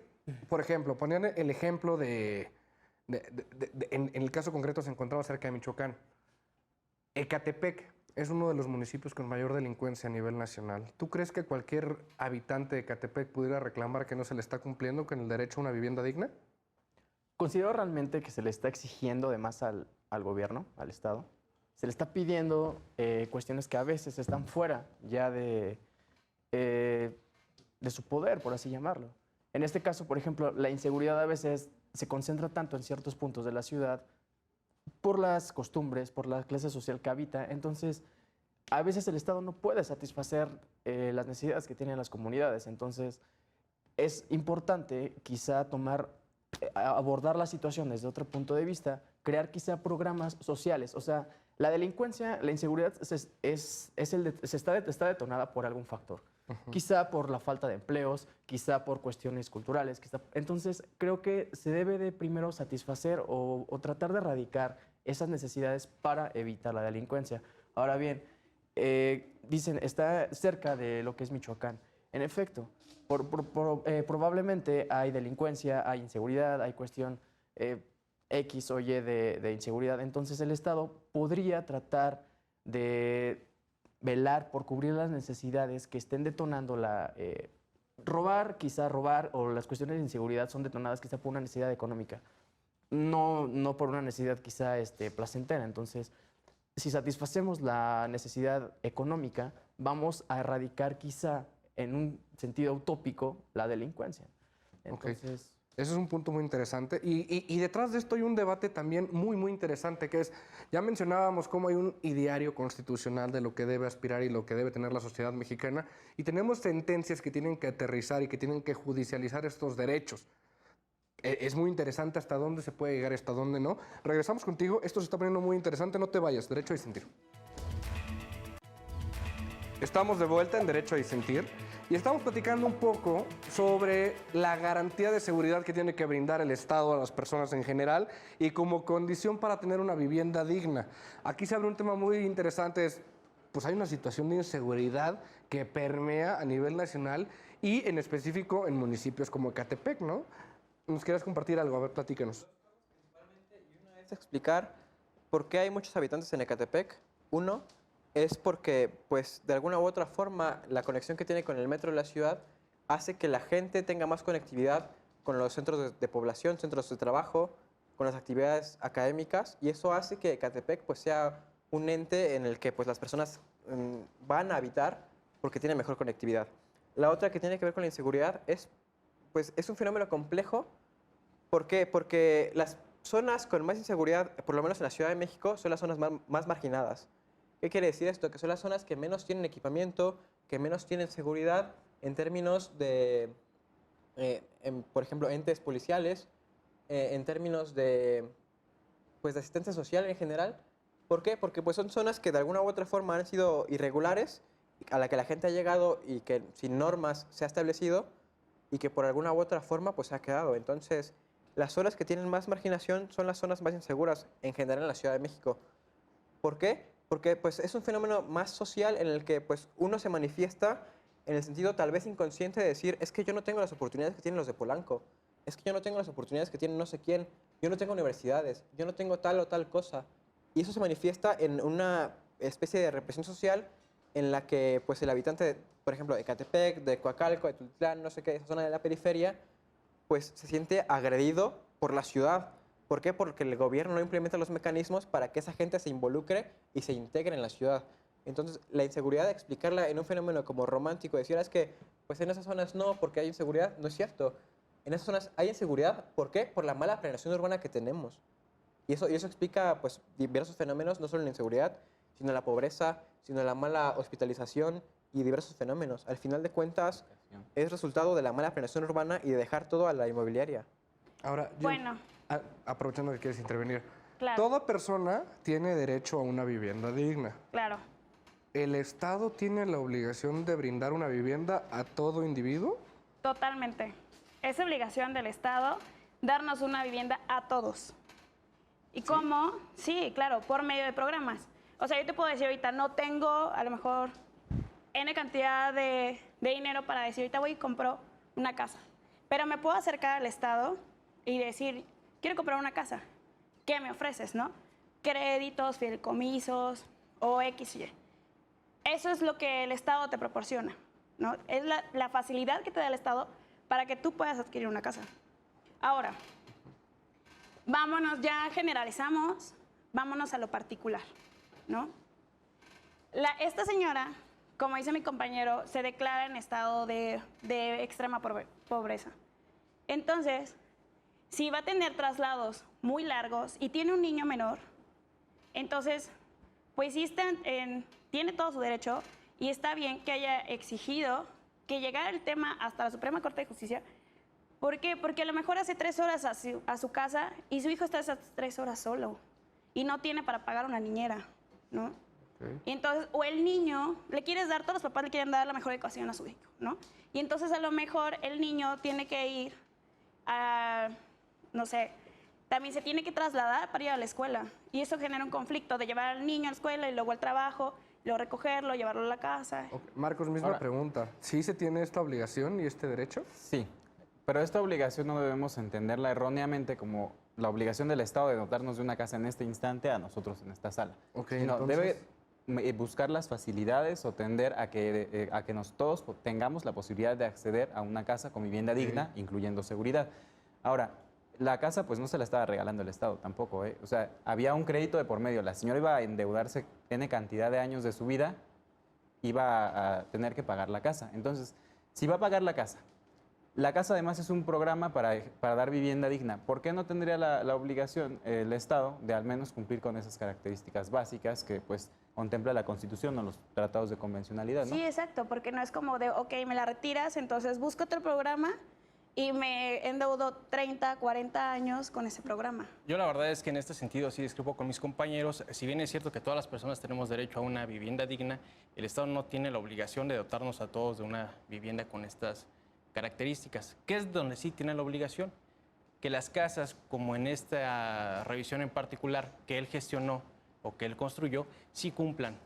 por ejemplo, ponían el ejemplo en el caso concreto se encontraba cerca de Michoacán? Ecatepec es uno de los municipios con mayor delincuencia a nivel nacional. ¿Tú crees que cualquier habitante de Ecatepec pudiera reclamar que no se le está cumpliendo con el derecho a una vivienda digna? Considero realmente que se le está exigiendo de más al gobierno, al Estado. Se le está pidiendo cuestiones que a veces están fuera ya de su poder, por así llamarlo. En este caso, por ejemplo, la inseguridad a veces se concentra tanto en ciertos puntos de la ciudad por las costumbres, por la clase social que habita. Entonces, a veces el Estado no puede satisfacer las necesidades que tienen las comunidades. Entonces, es importante quizá abordar la situación desde otro punto de vista, crear quizá programas sociales. O sea, la delincuencia, la inseguridad está detonada por algún factor. Quizá por la falta de empleos, quizá por cuestiones culturales. Entonces, creo que se debe de primero satisfacer o tratar de erradicar esas necesidades para evitar la delincuencia. Ahora bien, dicen, está cerca de lo que es Michoacán. En efecto, probablemente hay delincuencia, hay inseguridad, hay cuestión X o Y de inseguridad. Entonces, el Estado podría tratar de velar por cubrir las necesidades que estén detonando robar, o las cuestiones de inseguridad son detonadas quizá por una necesidad económica, no por una necesidad quizá placentera. Entonces, si satisfacemos la necesidad económica, vamos a erradicar quizá en un sentido utópico la delincuencia. Entonces, Ese es un punto muy interesante. Y detrás de esto hay un debate también muy, muy interesante, que es, ya mencionábamos cómo hay un ideario constitucional de lo que debe aspirar y lo que debe tener la sociedad mexicana, y tenemos sentencias que tienen que aterrizar y que tienen que judicializar estos derechos. Es muy interesante hasta dónde se puede llegar y hasta dónde no. Regresamos contigo, esto se está poniendo muy interesante, no te vayas, derecho a disentir. Estamos de vuelta en Derecho a Disentir y estamos platicando un poco sobre la garantía de seguridad que tiene que brindar el Estado a las personas en general y como condición para tener una vivienda digna. Aquí se abre un tema muy interesante, pues hay una situación de inseguridad que permea a nivel nacional y en específico en municipios como Ecatepec, ¿no? ¿Nos quieres compartir algo? A ver, platícanos. Principalmente, y una es explicar por qué hay muchos habitantes en Ecatepec. Uno es porque, pues, de alguna u otra forma, la conexión que tiene con el metro de la ciudad hace que la gente tenga más conectividad con los centros de población, centros de trabajo, con las actividades académicas, y eso hace que Ecatepec, pues, sea un ente en el que, pues, las personas van a habitar porque tiene mejor conectividad. La otra que tiene que ver con la inseguridad es, pues, es un fenómeno complejo. ¿Por qué? Porque las zonas con más inseguridad, por lo menos en la Ciudad de México, son las zonas más marginadas. ¿Qué quiere decir esto? Que son las zonas que menos tienen equipamiento, que menos tienen seguridad en términos de, por ejemplo, entes policiales, en términos de, pues, de asistencia social en general. ¿Por qué? Porque pues, son zonas que de alguna u otra forma han sido irregulares, a la que la gente ha llegado y que sin normas se ha establecido y que por alguna u otra forma pues, se ha quedado. Entonces, las zonas que tienen más marginación son las zonas más inseguras en general en la Ciudad de México. ¿Por qué? Porque pues, es un fenómeno más social en el que pues, uno se manifiesta en el sentido tal vez inconsciente de decir, es que yo no tengo las oportunidades que tienen los de Polanco, es que yo no tengo las oportunidades que tienen no sé quién, yo no tengo universidades, yo no tengo tal o tal cosa. Y eso se manifiesta en una especie de represión social en la que pues, el habitante, por ejemplo, de Ecatepec, de Coacalco, de Tultitlán, no sé qué, esa zona de la periferia, pues se siente agredido por la ciudad. ¿Por qué? Porque el gobierno no implementa los mecanismos para que esa gente se involucre y se integre en la ciudad. Entonces, la inseguridad, explicarla en un fenómeno como romántico, decir, es que pues en esas zonas no, porque hay inseguridad, no es cierto. En esas zonas hay inseguridad, ¿por qué? Por la mala planeación urbana que tenemos. Y eso explica pues, diversos fenómenos, no solo la inseguridad, sino la pobreza, sino la mala hospitalización y diversos fenómenos. Al final de cuentas, es resultado de la mala planeación urbana y de dejar todo a la inmobiliaria. Ahora, Bueno, aprovechando que quieres intervenir, claro, toda persona tiene derecho a una vivienda digna. claro. ¿El Estado tiene la obligación de brindar una vivienda a todo individuo? Totalmente. Es obligación del Estado darnos una vivienda a todos. ¿Y cómo? Sí, claro, por medio de programas. O sea, yo te puedo decir ahorita, no tengo a lo mejor N cantidad de dinero para decir, ahorita voy y compro una casa. Pero me puedo acercar al Estado y decir, quiero comprar una casa. ¿Qué me ofreces, no? Créditos, fideicomisos o X y Y. Eso es lo que el Estado te proporciona, ¿no? Es la facilidad que te da el Estado para que tú puedas adquirir una casa. Ahora, vámonos, ya generalizamos, vámonos a lo particular, ¿no? Esta señora, como dice mi compañero, se declara en estado de extrema pobreza. Entonces, si va a tener traslados muy largos y tiene un niño menor, entonces, pues sí tiene todo su derecho y está bien que haya exigido que llegara el tema hasta la Suprema Corte de Justicia. ¿Por qué? Porque a lo mejor hace 3 horas a su casa y su hijo está esas 3 horas solo y no tiene para pagar una niñera, ¿no? Okay. Y entonces, o el niño, todos los papás le quieren dar la mejor educación a su hijo, ¿no? Y entonces a lo mejor el niño tiene que ir a, no sé, también se tiene que trasladar para ir a la escuela. Y eso genera un conflicto de llevar al niño a la escuela y luego al trabajo, luego recogerlo, llevarlo a la casa. Okay. Marcos, misma pregunta. ¿Sí se tiene esta obligación y este derecho? Sí, pero esta obligación no debemos entenderla erróneamente como la obligación del Estado de dotarnos de una casa en este instante a nosotros en esta sala. Okay, sino entonces... debe buscar las facilidades o tender a que todos tengamos la posibilidad de acceder a una casa con vivienda digna, incluyendo seguridad. Ahora, la casa pues no se la estaba regalando el Estado tampoco, ¿eh? O sea, había un crédito de por medio. La señora iba a endeudarse N cantidad de años de su vida, iba a tener que pagar la casa. Entonces, si va a pagar la casa además es un programa para dar vivienda digna. ¿Por qué no tendría la obligación el Estado de al menos cumplir con esas características básicas que pues contempla la Constitución o los tratados de convencionalidad, ¿no? Sí, exacto, porque no es como de, ok, me la retiras, entonces busco otro programa y me endeudo 30, 40 años con ese programa. Yo la verdad es que en este sentido sí discrepo con mis compañeros. Si bien es cierto que todas las personas tenemos derecho a una vivienda digna, el Estado no tiene la obligación de dotarnos a todos de una vivienda con estas características. ¿Qué es donde sí tiene la obligación? Que las casas, como en esta revisión en particular que él gestionó o que él construyó, sí cumplan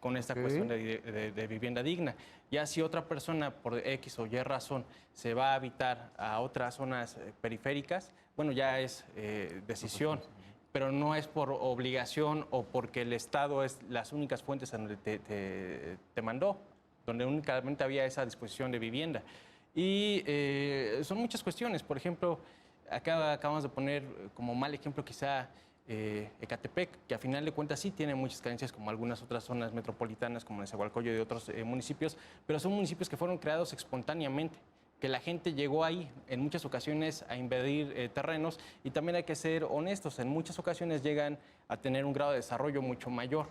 con esta cuestión de vivienda digna. Ya si otra persona por X o Y razón se va a habitar a otras zonas periféricas, bueno, ya es decisión, pero no es por obligación o porque el Estado es las únicas fuentes en donde te mandó, donde únicamente había esa disposición de vivienda. Y son muchas cuestiones. Por ejemplo, acá acabamos de poner como mal ejemplo quizá Ecatepec, que a final de cuentas sí tiene muchas carencias como algunas otras zonas metropolitanas como Nezahualcóyotl y otros municipios, pero son municipios que fueron creados espontáneamente. que la gente llegó ahí en muchas ocasiones a invadir terrenos, y también hay que ser honestos, en muchas ocasiones llegan a tener un grado de desarrollo mucho mayor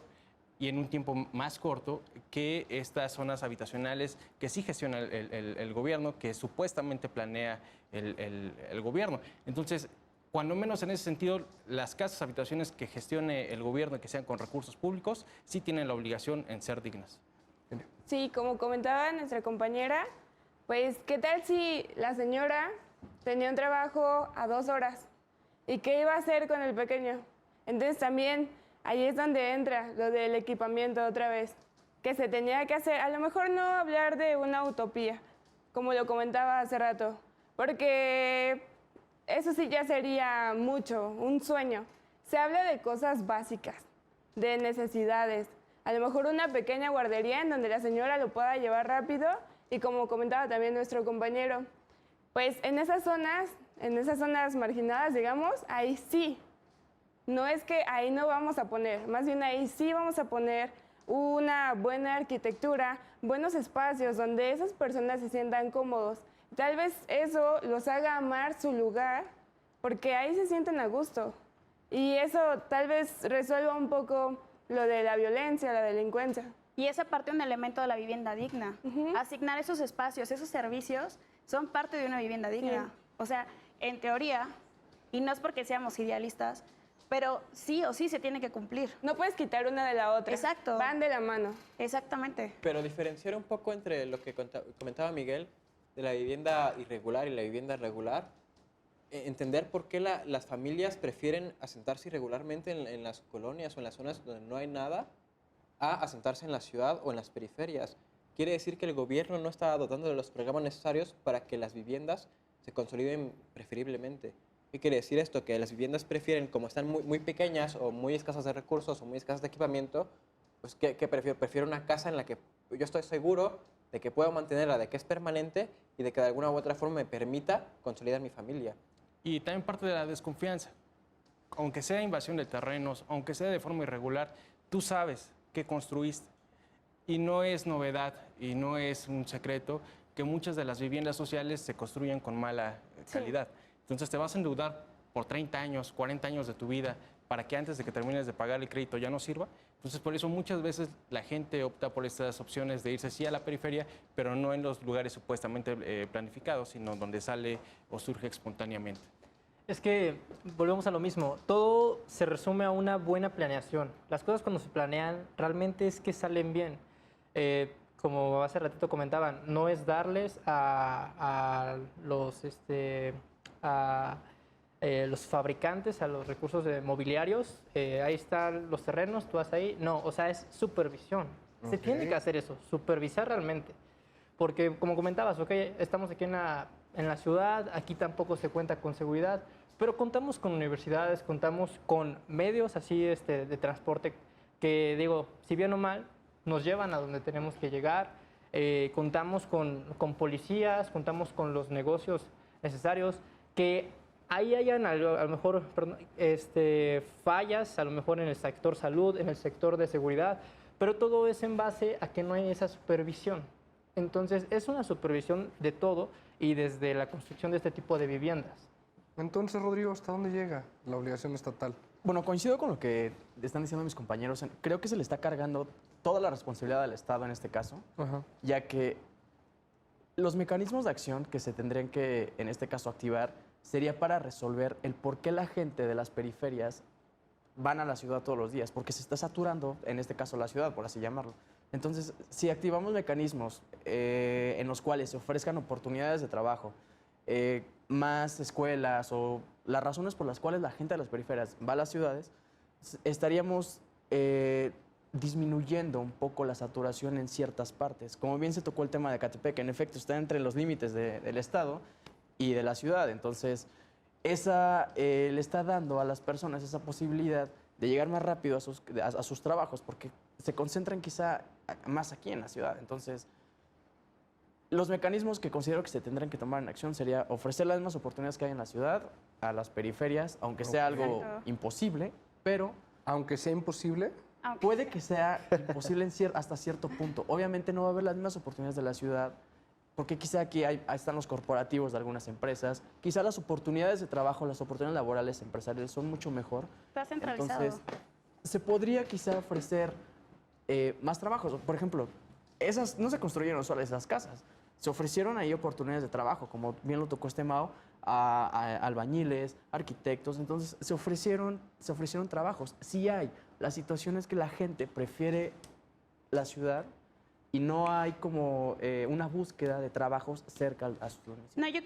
y en un tiempo más corto que estas zonas habitacionales que sí gestiona el gobierno, que supuestamente planea el gobierno. Entonces, cuando menos en ese sentido, las casas, habitaciones que gestione el gobierno y que sean con recursos públicos, sí tienen la obligación en ser dignas. Sí, como comentaba nuestra compañera, pues, ¿qué tal si la señora tenía un trabajo a 2 horas? ¿Y qué iba a hacer con el pequeño? Entonces también ahí es donde entra lo del equipamiento otra vez, que se tenía que hacer, a lo mejor no hablar de una utopía, como lo comentaba hace rato, porque eso sí ya sería mucho, un sueño. Se habla de cosas básicas, de necesidades, a lo mejor una pequeña guardería en donde la señora lo pueda llevar rápido. Y como comentaba también nuestro compañero, pues en esas zonas marginadas, digamos, ahí sí. No es que ahí no vamos a poner, más bien ahí sí vamos a poner una buena arquitectura, buenos espacios donde esas personas se sientan cómodos. Tal vez eso los haga amar su lugar, porque ahí se sienten a gusto. Y eso tal vez resuelva un poco lo de la violencia, la delincuencia. Y esa parte un elemento de la vivienda digna. Asignar esos espacios, esos servicios, son parte de una vivienda digna. Sí. O sea, en teoría, y no es porque seamos idealistas, pero sí o sí se tiene que cumplir. No puedes quitar una de la otra. Exacto. Van de la mano. Exactamente. Pero diferenciar un poco entre lo que comentaba Miguel, de la vivienda irregular y la vivienda regular, entender por qué las familias prefieren asentarse irregularmente en las colonias o en las zonas donde no hay nada, a asentarse en la ciudad o en las periferias. Quiere decir que el gobierno no está dotando de los programas necesarios para que las viviendas se consoliden preferiblemente. ¿Qué quiere decir esto? Que las viviendas prefieren, como están muy pequeñas o muy escasas de recursos o muy escasas de equipamiento, pues ¿qué prefiero? Prefiero una casa en la que yo estoy seguro de que puedo mantenerla, de que es permanente y de que de alguna u otra forma me permita consolidar mi familia. Y también parte de la desconfianza. Aunque sea invasión de terrenos, aunque sea de forma irregular, tú sabes que construiste. Y no es novedad y no es un secreto que muchas de las viviendas sociales se construyen con mala calidad. Entonces te vas a endeudar por 30 años, 40 años de tu vida para que antes de que termines de pagar el crédito ya no sirva. Entonces por eso muchas veces la gente opta por estas opciones de irse sí a la periferia, pero no en los lugares supuestamente planificados, sino donde sale o surge espontáneamente. Es que volvemos a lo mismo, todo se resume a una buena planeación. Las cosas cuando se planean realmente es que salen bien. Como hace ratito comentaban, no es darles a los fabricantes, a los recursos mobiliarios, ahí están los terrenos, tú vas ahí. No, o sea, es supervisión. Se tiene que hacer eso, supervisar realmente. Porque como comentabas, estamos aquí en la ciudad, aquí tampoco se cuenta con seguridad, pero contamos con universidades, contamos con medios así de transporte que, digo, si bien o mal, nos llevan a donde tenemos que llegar. Contamos con policías, contamos con los negocios necesarios, que ahí hayan a lo mejor fallas, a lo mejor en el sector salud, en el sector de seguridad, pero todo es en base a que no hay esa supervisión. Entonces, es una supervisión de todo y desde la construcción de este tipo de viviendas. Entonces, Rodrigo, ¿hasta dónde llega la obligación estatal? Bueno, coincido con lo que están diciendo mis compañeros. Creo que se le está cargando toda la responsabilidad al Estado en este caso, ya que los mecanismos de acción que se tendrían que, en este caso, activar sería para resolver el por qué la gente de las periferias van a la ciudad todos los días, porque se está saturando, en este caso, la ciudad, por así llamarlo. Entonces, si activamos mecanismos en los cuales se ofrezcan oportunidades de trabajo, más escuelas o las razones por las cuales la gente de las periferias va a las ciudades, estaríamos disminuyendo un poco la saturación en ciertas partes. Como bien se tocó el tema de Ecatepec, en efecto está entre los límites del Estado y de la ciudad. Entonces, le está dando a las personas esa posibilidad de llegar más rápido a sus trabajos, porque se concentran quizá más aquí en la ciudad. Entonces, los mecanismos que considero que se tendrán que tomar en acción sería ofrecer las mismas oportunidades que hay en la ciudad a las periferias, aunque sea algo imposible, pero... Aunque sea imposible. Puede que sea imposible hasta cierto punto. Obviamente no va a haber las mismas oportunidades de la ciudad porque quizá aquí están los corporativos de algunas empresas, quizá las oportunidades de trabajo, las oportunidades laborales empresariales son mucho mejor. Está centralizado. Entonces, se podría quizá ofrecer más trabajos. Por ejemplo, no se construyeron solo esas casas, se ofrecieron ahí oportunidades de trabajo, como bien lo tocó Mao, a albañiles, arquitectos. Entonces, se ofrecieron trabajos. Sí hay. La situación es que la gente prefiere la ciudad y no hay como una búsqueda de trabajos cerca a sus domicilios. No, yo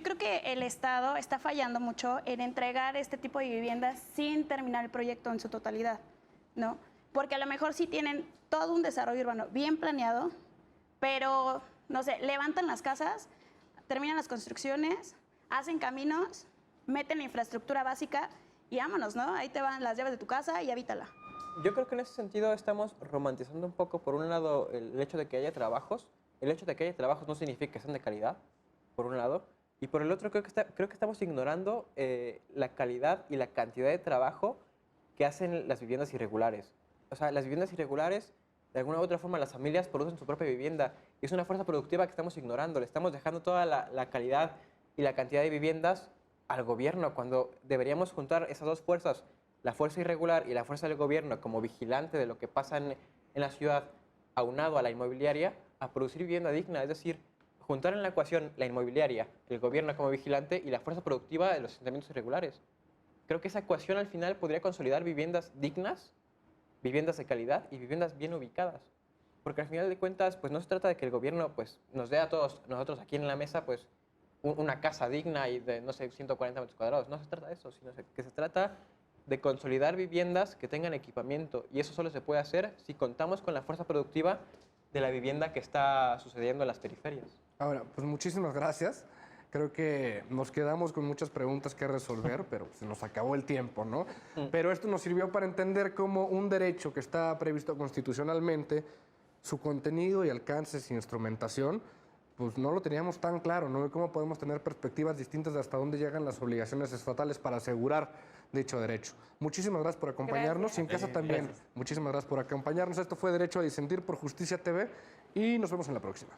creo que el Estado está fallando mucho en entregar este tipo de viviendas sin terminar el proyecto en su totalidad, ¿no? Porque a lo mejor sí tienen todo un desarrollo urbano bien planeado, pero, no sé, levantan las casas, terminan las construcciones, hacen caminos, meten la infraestructura básica y vámonos, ¿no? Ahí te van las llaves de tu casa y habítala. Yo creo que en ese sentido estamos romantizando un poco, por un lado, el hecho de que haya trabajos. El hecho de que haya trabajos no significa que sean de calidad, por un lado. Y por el otro, creo que estamos ignorando la calidad y la cantidad de trabajo que hacen las viviendas irregulares. O sea, las viviendas irregulares, de alguna u otra forma, las familias producen su propia vivienda. Y es una fuerza productiva que estamos ignorando. Le estamos dejando toda la calidad y la cantidad de viviendas al gobierno, cuando deberíamos juntar esas dos fuerzas, la fuerza irregular y la fuerza del gobierno como vigilante de lo que pasa en la ciudad, aunado a la inmobiliaria, a producir vivienda digna. Es decir, juntar en la ecuación la inmobiliaria, el gobierno como vigilante y la fuerza productiva de los asentamientos irregulares. Creo que esa ecuación al final podría consolidar viviendas dignas, viviendas de calidad y viviendas bien ubicadas. Porque al final de cuentas, pues no se trata de que el gobierno pues, nos dé a todos nosotros aquí en la mesa pues, una casa digna y de, no sé, 140 metros cuadrados. No se trata de eso, sino que se trata de consolidar viviendas que tengan equipamiento. Y eso solo se puede hacer si contamos con la fuerza productiva de la vivienda que está sucediendo en las periferias. Ahora, pues muchísimas gracias. Creo que nos quedamos con muchas preguntas que resolver, pero se nos acabó el tiempo, ¿no? Pero esto nos sirvió para entender cómo un derecho que está previsto constitucionalmente, su contenido y alcances e instrumentación, pues no lo teníamos tan claro, ¿no? Cómo podemos tener perspectivas distintas de hasta dónde llegan las obligaciones estatales para asegurar dicho derecho. Muchísimas gracias por acompañarnos y en casa también. Muchísimas gracias por acompañarnos. Esto fue Derecho a Disentir por Justicia TV y nos vemos en la próxima.